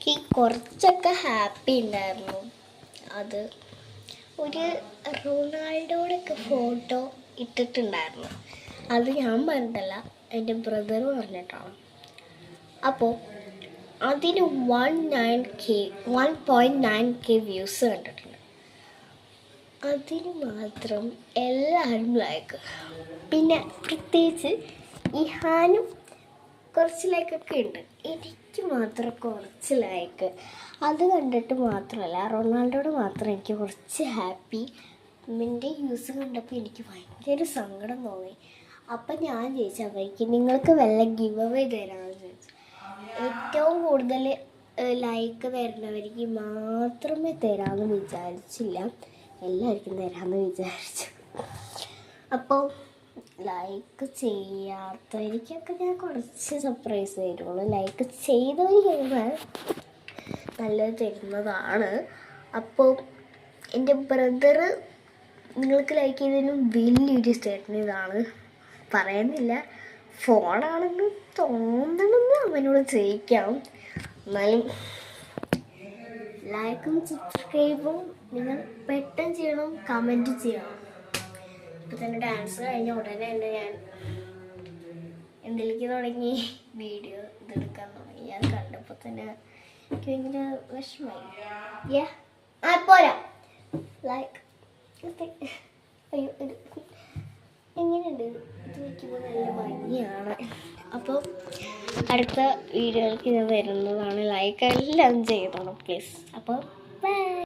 എനിക്ക് കുറച്ചൊക്കെ ഹാപ്പി ഉണ്ടായിരുന്നു. അത് ഒരു റൊണാൾഡോയുടെയൊക്കെ ഫോട്ടോ ഇട്ടിട്ടുണ്ടായിരുന്നു. അത് ഞാൻ പറഞ്ഞിട്ടല്ല, എൻ്റെ ബ്രദർ പറഞ്ഞിട്ടാണ്. അപ്പോൾ അതിന് 1.9K വ്യൂസ് കണ്ടിട്ടുണ്ട്. അതിന് മാത്രം എല്ലാവരും ലൈക്ക്. പിന്നെ പ്രത്യേകിച്ച് ഇഹാനും കുറച്ച് ലൈക്കൊക്കെ ഉണ്ട്. എനിക്ക് മാത്രം കുറച്ച് ലൈക്ക്. അത് കണ്ടിട്ട് മാത്രമല്ല, റൊണാൾഡോയുടെ മാത്രം എനിക്ക് കുറച്ച് ഹാപ്പി. എൻ്റെ യൂസ് കണ്ടപ്പോൾ എനിക്ക് ഭയങ്കര സങ്കടം തോന്നി. അപ്പം ഞാൻ ചോദിച്ചു അവർക്ക്, നിങ്ങൾക്ക് വല്ല ഗിവ് അവേ തരാമെന്ന് ചോദിച്ചു. ഏറ്റവും കൂടുതൽ ലൈക്ക് തരുന്നവർക്ക് മാത്രമേ തരാമെന്ന് വിചാരിച്ചില്ല, എല്ലാവർക്കും തരാമെന്ന് വിചാരിച്ചു. അപ്പോൾ ലൈക്ക് ചെയ്യാത്തവർക്കൊക്കെ ഞാൻ കുറച്ച് സർപ്രൈസ് തരുള്ളൂ. ലൈക്ക് ചെയ്തവർക്ക് നല്ലത് തരുന്നതാണ്. അപ്പോൾ എൻ്റെ ബ്രദറ് നിങ്ങൾക്ക് ലൈക്ക് ചെയ്തതിനും വലിയൊരു സ്റ്റേറ്റ്മെൻറ്റ് ഇതാണ്. പറയുന്നില്ല, ഫോണാണെന്ന് തോന്നണമെന്ന് അവനോട് ചെയ്യിക്കാം. എന്നാലും ലൈക്കും സബ്സ്ക്രൈബും നിങ്ങൾ പെട്ടെന്ന് ചെയ്യണം, കമൻറ്റ് ചെയ്യണം. ഇപ്പം തന്നെ ഡാൻസ് കഴിഞ്ഞ ഉടനെ തന്നെ ഞാൻ എന്തിലേക്ക് തുടങ്ങി, വീഡിയോ ഇതെടുക്കാൻ തുടങ്ങി. ഞാൻ കണ്ടപ്പോൾ തന്നെ എനിക്ക് ഭയങ്കര വിഷമമായി. പോരാ ലൈക്ക് അയ്യോ എങ്ങനെയുണ്ട് ഇത് വയ്ക്കുമ്പോൾ നല്ല ഭംഗിയാണ്. അപ്പോൾ അടുത്ത വീഡിയോകൾക്ക് ഞാൻ വരുന്നതാണ്. ലൈക്ക് എല്ലാം ചെയ്തോണം പ്ലീസ്. അപ്പോൾ